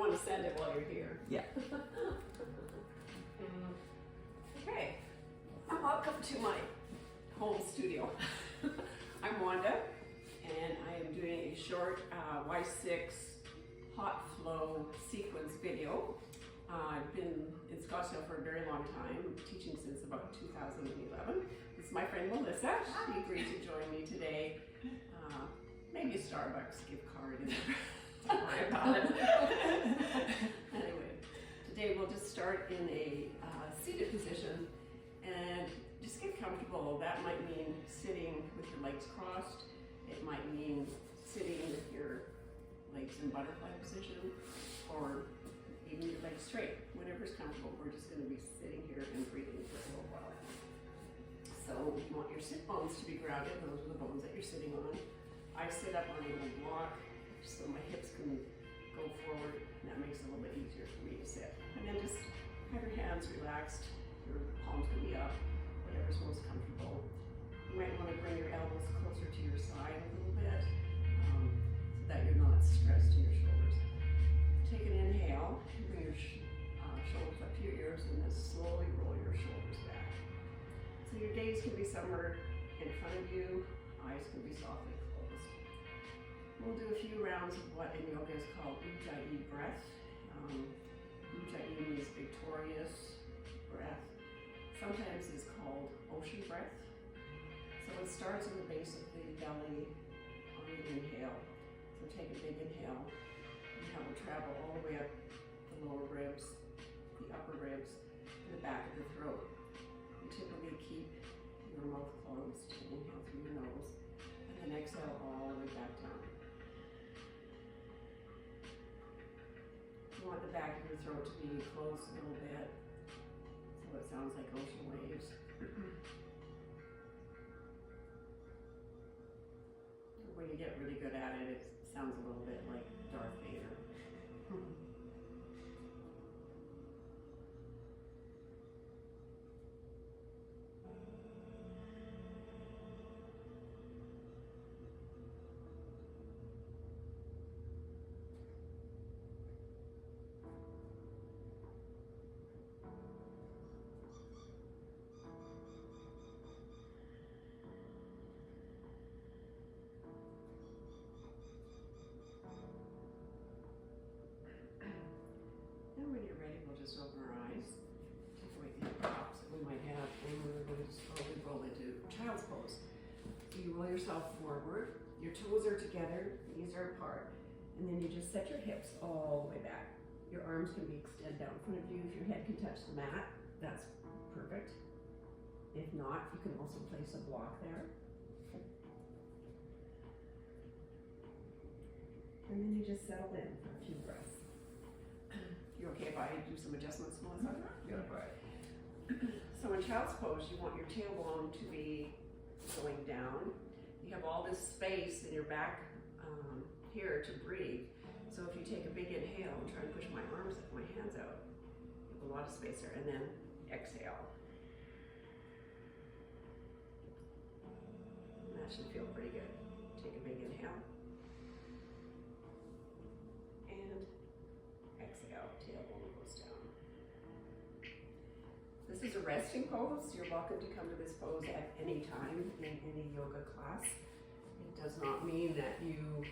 want to send it while you're here. Yeah. Okay. Welcome to my home studio. I'm Wanda, and I am doing a short Y6 hot flow sequence video. I've been in Scottsdale for a very long time, teaching since about 2011. This is my friend Melissa. She agreed to join me today. Maybe a Starbucks gift card. Don't worry about it. Anyway, today we'll just start in a seated position and just get comfortable. That might mean sitting with your legs crossed. It might mean sitting with your legs in butterfly position, or even your legs straight. Whatever's comfortable. We're just going to be sitting here and breathing for a little while. So you want your sit bones to be grounded. Those are the bones that you're sitting on. I sit up on a little block so my hips can go forward, and that makes it a little bit easier for me to sit. And then just have your hands relaxed. Your palms can be up, whatever's most comfortable. You might want to bring your elbows closer to your side a little bit, so that you're not stressed in your shoulders. Take an inhale, bring your shoulders up to your ears, and then slowly roll your shoulders back. So your gaze can be somewhere in front of you, eyes can be softly closed. We'll do a few rounds of what in yoga is called Ujjayi breath. Ujjayi means victorious breath. Sometimes it's called ocean breath. So it starts in the base of the belly on the inhale. So take a big inhale. Inhale will travel all the way up the lower ribs, the upper ribs, and the back of the throat. You typically keep your mouth closed. Inhale through your nose, and then exhale all the way back down. You want the back of your throat to be closed a little bit, so it sounds like ocean waves. When you get really good at it, it sounds a little bit like Darth Vader. And when you're ready, we'll just open our eyes, take away the props that we might have, and we're going to slowly roll into child's pose. So you roll yourself forward, your toes are together, knees are apart, and then you just set your hips all the way back. Your arms can be extended out in front of you. If your head can touch the mat, that's perfect. If not, you can also place a block there. And then you just settle in for a few breaths. You okay if I do some adjustments, Melissa? Go for it. So in child's pose, you want your tailbone to be going down. You have all this space in your back here to breathe. So if you take a big inhale and try and push my hands out, you have a lot of space there, and then exhale. And that should feel pretty good. Take a big inhale. And exhale, tailbone goes down. This is a resting pose. You're welcome to come to this pose at any time in any yoga class. It does not mean that you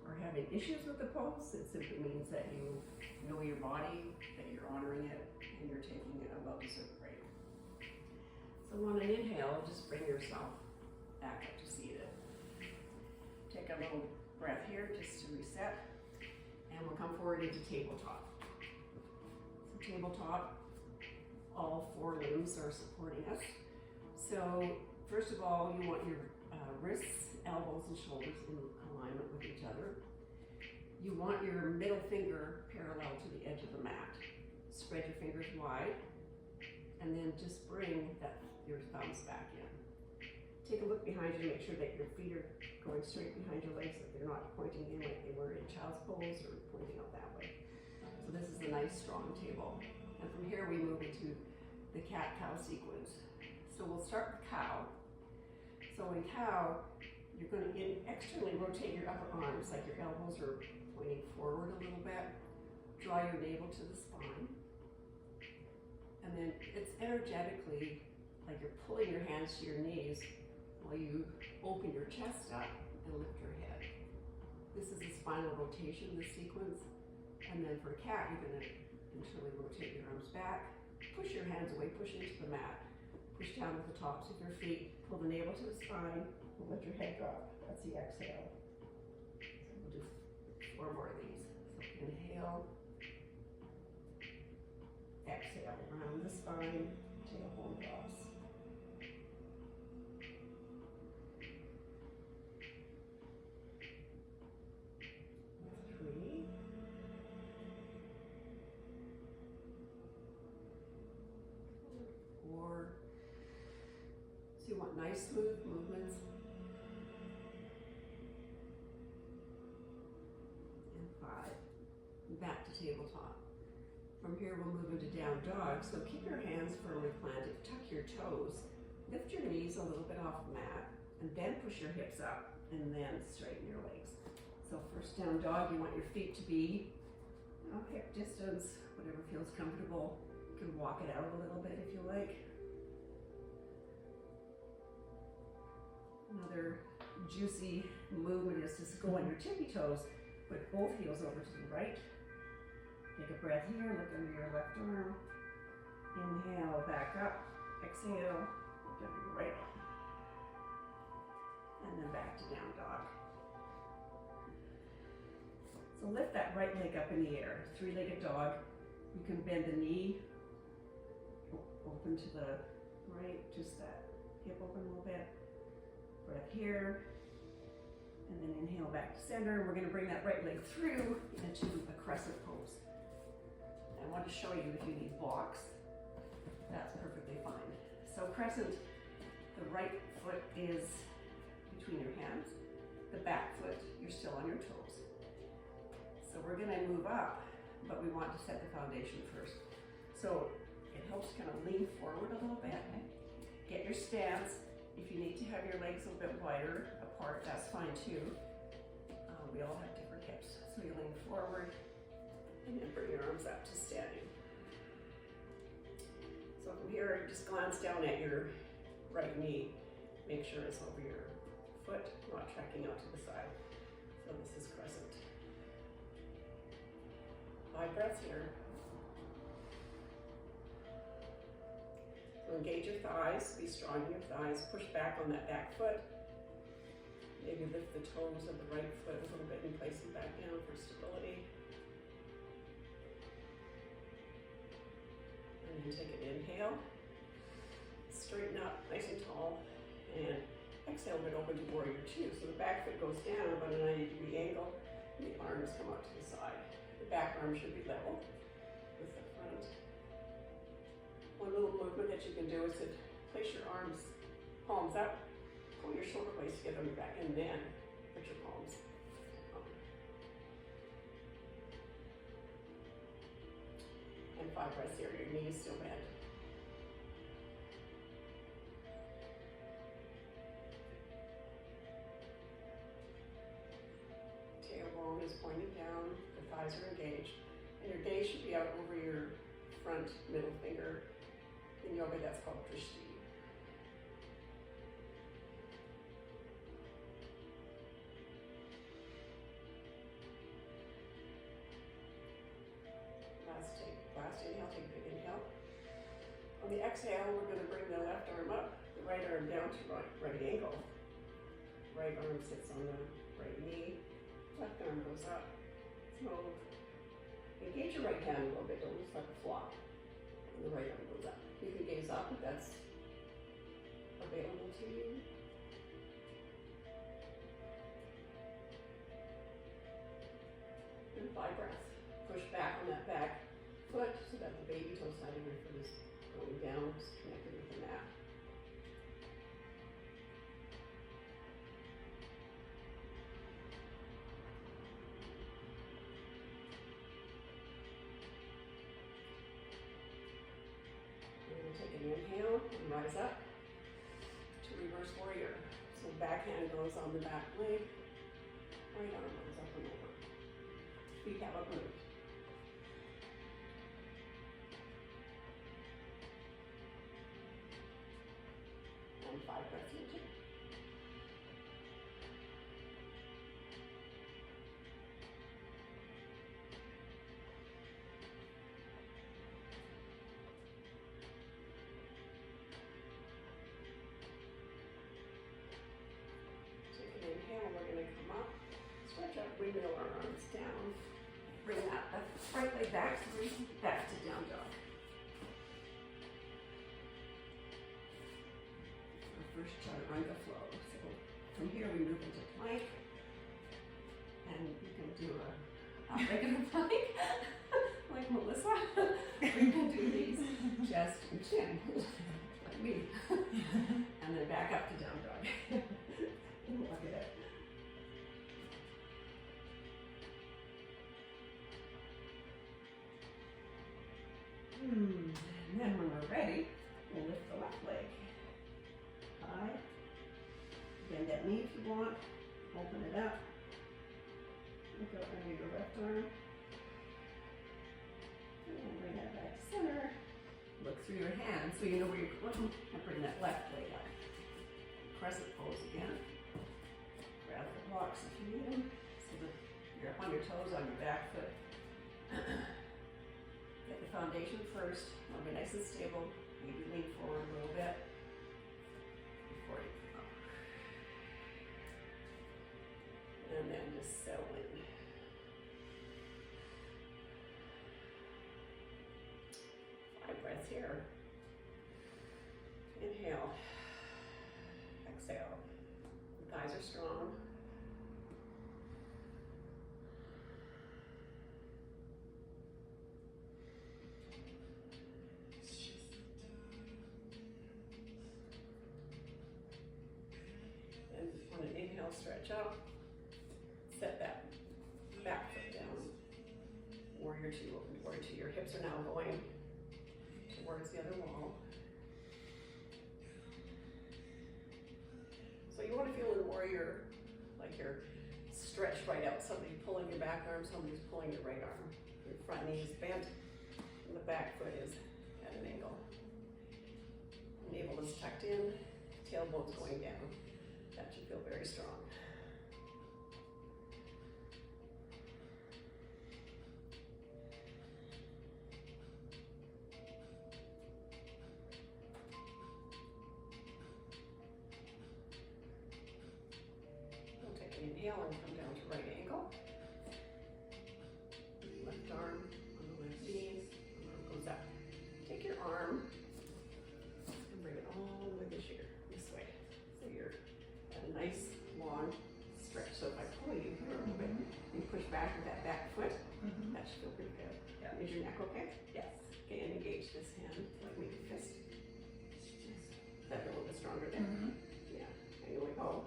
are having issues with the pose. It simply means that you know your body, that you're honoring it, and you're taking a well-deserved break. So on an inhale, just bring yourself back up to seated. Take a little breath here just to reset. And we'll come forward into tabletop. So tabletop, all four limbs are supporting us. So first of all, you want your wrists, elbows, and shoulders in alignment with each other. You want your middle finger parallel to the edge of the mat. Spread your fingers wide, and then just bring your thumbs back in. Take a look behind you to make sure that your feet are going straight behind your legs, that they're not pointing in like they were in child's pose or pointing out that way. So this is a nice strong table. And from here we move into the cat-cow sequence. So we'll start with cow. So in cow, you're going to externally rotate your upper arms, like your elbows are pointing forward a little bit. draw your navel to the spine. And then it's energetically like you're pulling your hands to your knees while you open your chest up and lift your head. This is a spinal rotation, this sequence. And then for a cat, you're gonna internally rotate your arms back, push your hands away, push into the mat, push down with the tops of your feet, pull the navel to the spine, and let your head drop. That's the exhale. So we'll do 4 more of these. So inhale, exhale, round the spine, tailbone drops. 3. 4. So you want nice smooth movements. And 5. Back to tabletop. From here we'll move into down dog. So keep your hands firmly planted, tuck your toes, lift your knees a little bit off the mat, and then push your hips up, and then straighten your legs. So first down dog, you want your feet to be hip distance, whatever feels comfortable. You can walk it out a little bit if you like. Another juicy movement is to go on your tippy toes, put both heels over to the right. Take a breath here, look under your left arm. Inhale, back up. Exhale, look under your right arm. And then back to down dog. So lift that right leg up in the air, 3-legged dog. You can bend the knee, open to the right, just that hip open a little bit. Breath here, and then inhale back to center. We're gonna bring that right leg through into a crescent pose. I want to show you if you need blocks, that's perfectly fine. So crescent, the right foot is between your hands, the back foot, you're still on your toes. So we're gonna move up, but we want to set the foundation first. So it helps kind of lean forward a little bit. Get your stance. If you need to have your legs a little bit wider apart, that's fine too. We all have different hips. So you lean forward and then bring your arms up to standing. So from here, just glance down at your right knee. Make sure it's over your foot, not tracking out to the side. So this is crescent. 5 breaths here. So engage your thighs, be strong in your thighs, push back on that back foot. Maybe lift the toes of the right foot a little bit and place them back down for stability. And then take an inhale. Straighten up nice and tall. And exhale, but open to warrior 2. So the back foot goes down about a 90-degree angle. And the arms come out to the side. The back arm should be level with the front. One little movement that you can do is to place your arms, palms up, pull your shoulder blades together on your back, and then put your palms on. And 5 breaths here, your knees still bent. Tailbone is pointed down, the thighs are engaged, and your gaze should be out over your front middle finger. In yoga, that's called Drishti. Last inhale, take a big inhale. On the exhale, we're going to bring the left arm up, the right arm down to right ankle. Right arm sits on the right knee, left arm goes up. So engage your right hand a little bit, don't just like a flop. And the right arm goes up. You can gaze up if that's available to you. And 5 breaths. Push back on that back foot so that the baby toe side of your foot is going down, just connected with the mat. Take an inhale and rise up to reverse warrior. So back hand goes on the back leg, right arm goes up and over. Feet haven't moved. and 5 breaths into. Take an inhale, we're going to come up, stretch up, windmill our arms down, bring that right leg back, so we back to down dog. First chaturanga flow. So from here we move into plank, and you can do a regular plank like Melissa. We can do these chest and chin like me, and then back up to down dog. Look at it. And then when we're ready, we'll lift the left leg. High. Bend that knee if you want. Open it up. Look out under your left arm. And bring that back to center. Look through your hands so you know where you're going. And bring that left leg up. Crescent pose again. Grab the blocks if you need them. So that you're on your toes on your back foot. Get the foundation first. It'll be nice and stable. Maybe lean forward a little bit. Before you come up. And then just settle in. 5 breaths here. Inhale. Exhale. The thighs are strong. Stretch out, set that back foot down, warrior two, open warrior two. Your hips are now going towards the other wall. So you want to feel in warrior like you're stretched right out, somebody pulling your back arm, somebody's pulling your right arm. Your front knee is bent, and the back foot is at an angle. Navel is tucked in, tailbone's going down. That should feel very strong. We'll take an inhale and come down to right angle. Left arm on the left knee, arm goes up. Take your arm and bring it all the way this way. So you're at a nice long stretch. So if I pull you here a little bit, you push back with that back foot. That should feel pretty good. Yeah. Is your neck okay? Yes. Okay, and engage this hand like make a fist. Does that feel a little bit stronger there? Yeah. And you're like, oh.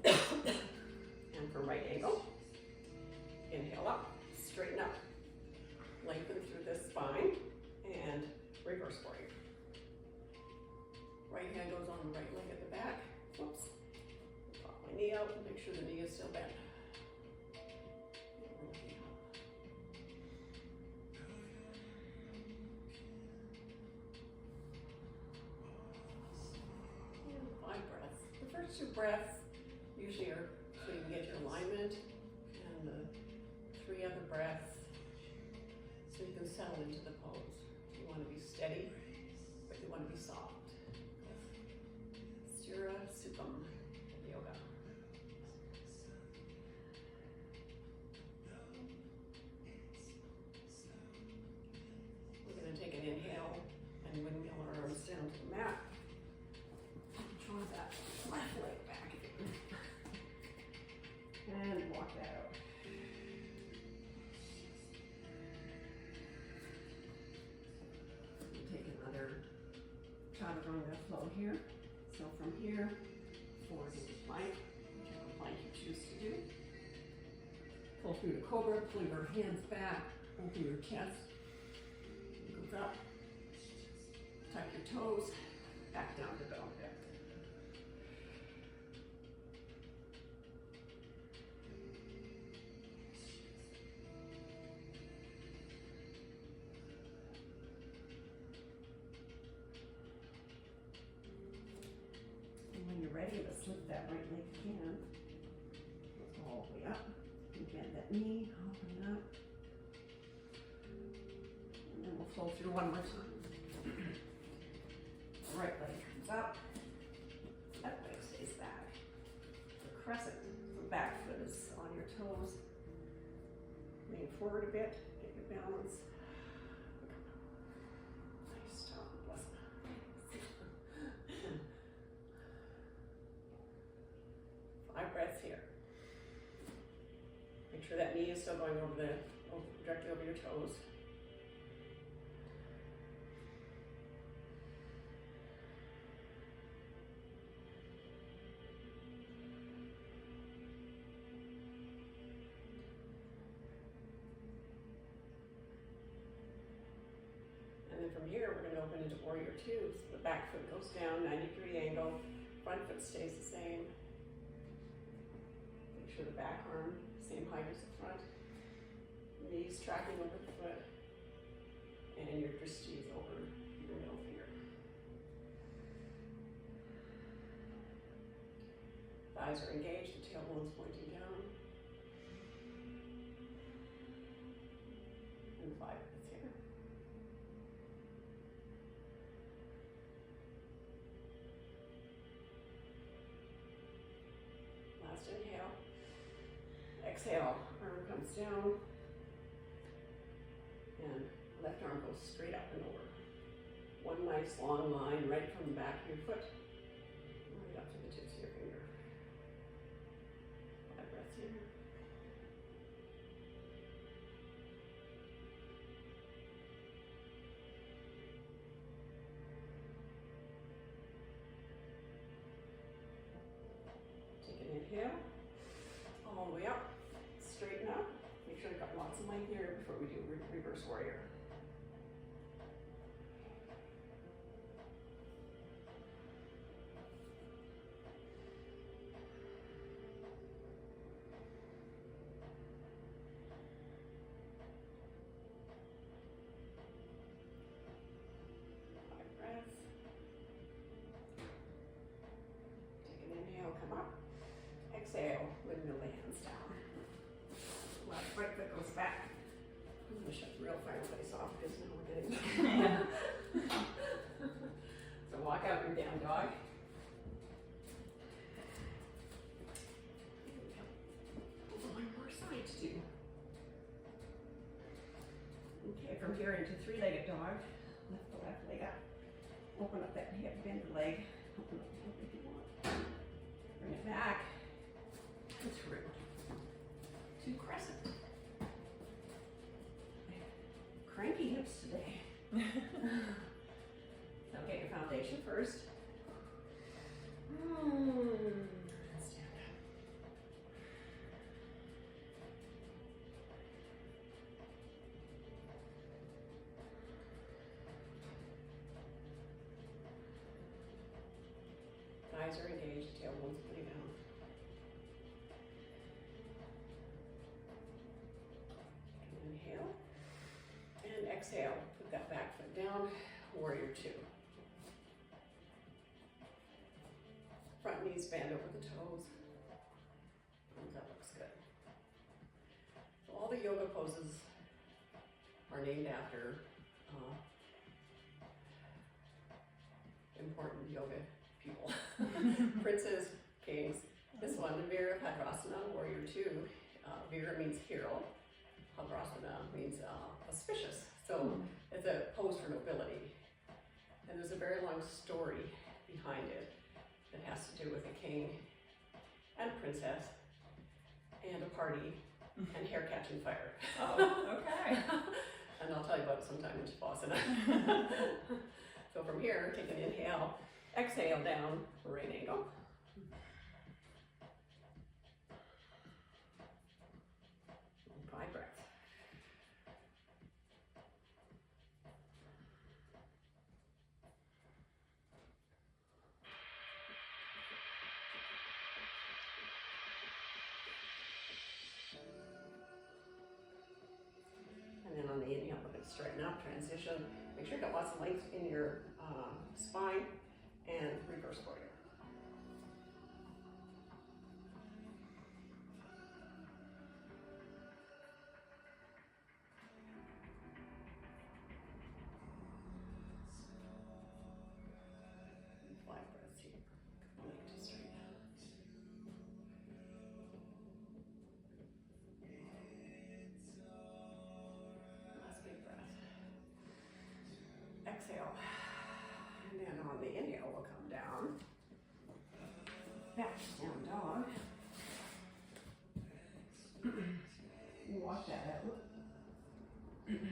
Okay. And for right angle, inhale up, straighten up, lengthen through the spine, and reverse warrior. Right hand goes on the right leg at the back. Whoops. Pop my knee out and make sure the knee is still bent. And 5 breaths. The first 2 breaths usually are so you can get your alignment, and the 3 other breaths so you can settle into the pose. You want to be steady, but you want to be soft. Sthira Sukham yoga. We're going to take an inhale and windmill our arms down to the mat. Draw that left leg back again. And walk that out. Take another chaturanga flow here. So from here, forward into plank, whichever plank you choose to do. Pull through to cobra, pull your hands back, open your chest. It goes up. Tuck your toes, back down to dog. Lift that right leg again. All the way up. And bend that knee, open it up. And then we'll flow through one more time. The right leg comes up. That leg stays back. The crescent, the back foot is on your toes. Lean forward a bit, get your balance. Nice job, bless it. 5 breaths here. Make sure that knee is still going directly over your toes. And then from here, we're going to open into Warrior Two. So the back foot goes down, 90-degree angle. Front foot stays the same. Make sure the back arm, same height as the front. Knees tracking over the foot. And your drishti is over your middle finger. Thighs are engaged, the tailbone's pointing down. And 5 breaths here. Last inhale. Exhale, arm comes down. And left arm goes straight up and over. One nice long line right from the back of your foot, right up to the tips of your finger. 5 breaths here. Take an inhale, all the way up, straighten up. Make sure you've got lots of length here before we do reverse warrior. Come up. Exhale, windmill the hands down. Left right foot goes back. I'm going to shut the real fireplace off because now we're getting So walk out your down dog. One more side to do. Okay, from here into 3-legged dog. Lift the left leg up. Open up that hip, bend the leg. Open up the hip if you want. Bring it back and through. 2 crescent. Cranky hips today. So get your foundation first. Stand up. Thighs are engaged, tailbone's putting down. Inhale and exhale. Put that back foot down. Warrior Two. Front knees bend over the toes. That looks good. So all the yoga poses are named after important yoga people. Princes, kings. This one, Virabhadrasana, Warrior Two. Vira means hero. Bhadrasana means auspicious. So it's a pose for nobility. And there's a very long story behind it that has to do with a king and a princess and a party and hair catching fire. Oh, okay. And I'll tell you about it sometime in Shavasana. So from here, take an inhale, exhale down, right angle. And 5 breaths. And then on the inhale, we're going to straighten up, transition. Make sure you got lots of length in your spine and reverse warrior. And then on the inhale, we'll come down. Back to down dog. Walk that out. And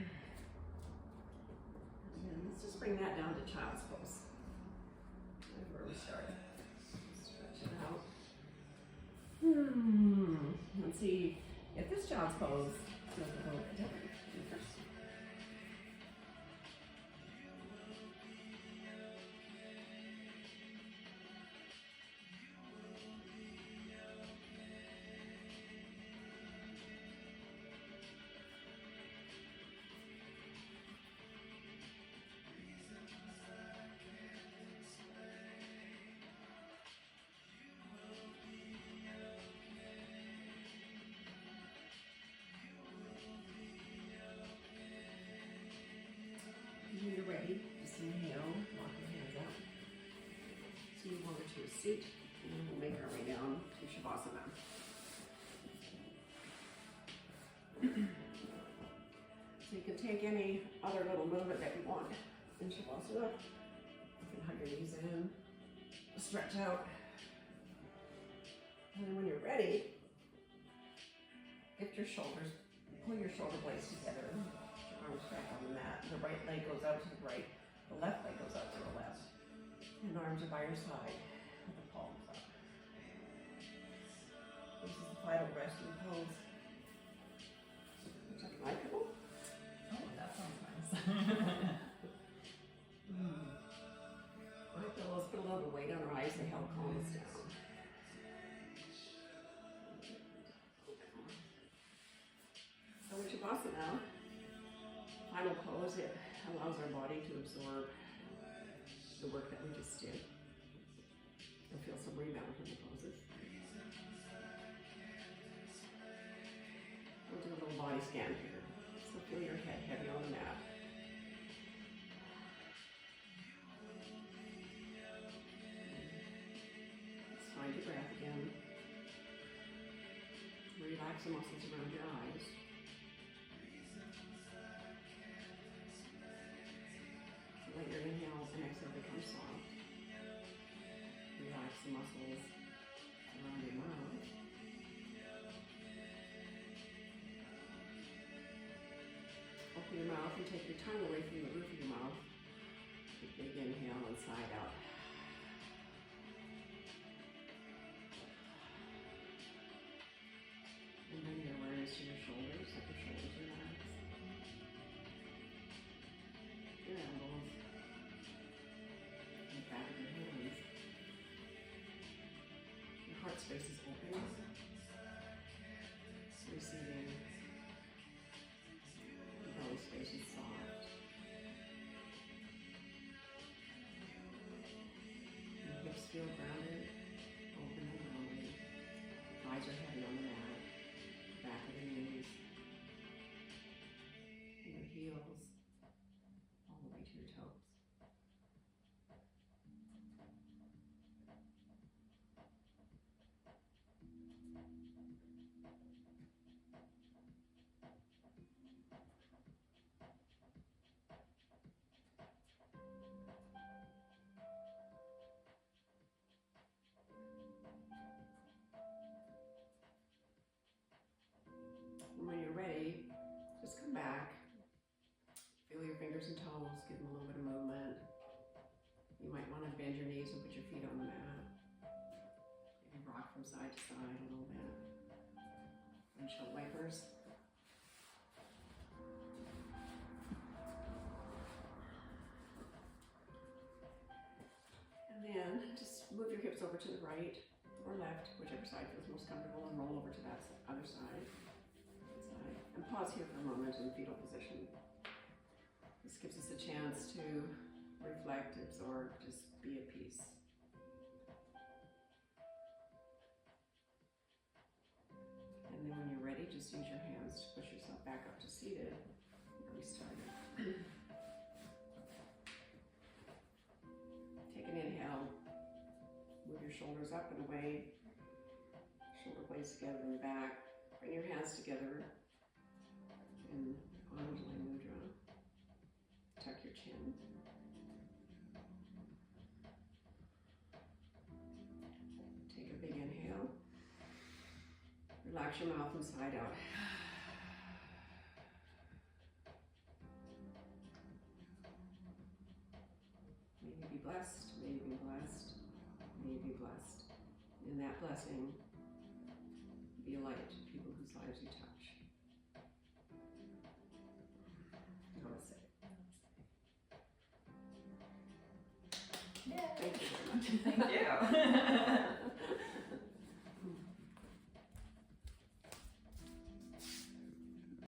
let's just bring that down to child's pose. That's where we start. Stretch it out. Let's see if this child's pose feels a little bit different. When you're ready, just inhale, walk your hands out. So move over to a seat, and then we'll make our way down to Shavasana. So you can take any other little movement that you want in Shavasana. You can hug your knees in, stretch out. And then when you're ready, lift your shoulders, pull your shoulder blades together. Arms back on the mat. The right leg goes out to the right. The left leg goes out to the left. And arms are by your side with the palms up. This is the final resting pose. Would you like my pillow? Oh, that sounds nice. My pillows put a little weight on our eyes. They help calm us down. So with Shavasana, final pose, it allows our body to absorb the work that we just did. You'll feel some rebound from the poses. We'll do a little body scan here. So feel your head heavy on the mat. Let's find your breath again. Relax the muscles around your eyes. Let your inhale and exhale become soft. Relax the muscles around your mouth. Open your mouth and take your tongue away from the roof of your mouth. Big inhale and side out. And bring your awareness to your shoulders, let your shoulders relax. Your elbows. Back of your hands. Your heart space is open. Receiving. Your belly space is soft. Your hips feel grounded, open and rounded. Thighs are heavy on the mat. Back of the knees. And your heels all the way to your toes. When you're ready, just come back. Feel your fingers and toes, give them a little bit of movement. You might want to bend your knees and put your feet on the mat. Maybe rock from side to side a little bit. Windshield wipers. And then just move your hips over to the right or left, whichever side feels most comfortable, and roll over to that other side. And pause here for a moment in fetal position. This gives us a chance to reflect, absorb, just be at peace. And then when you're ready, just use your hands to push yourself back up to seated where we started. Take an inhale, move your shoulders up and away, shoulder blades together and back. Bring your hands together in Anjali Mudra. Tuck your chin. relax your mouth inside out. May you be blessed, may you be blessed, may you be blessed. And that blessing be a light to people whose lives you touch. Namaste. Yeah. Thank you very much. Thank you.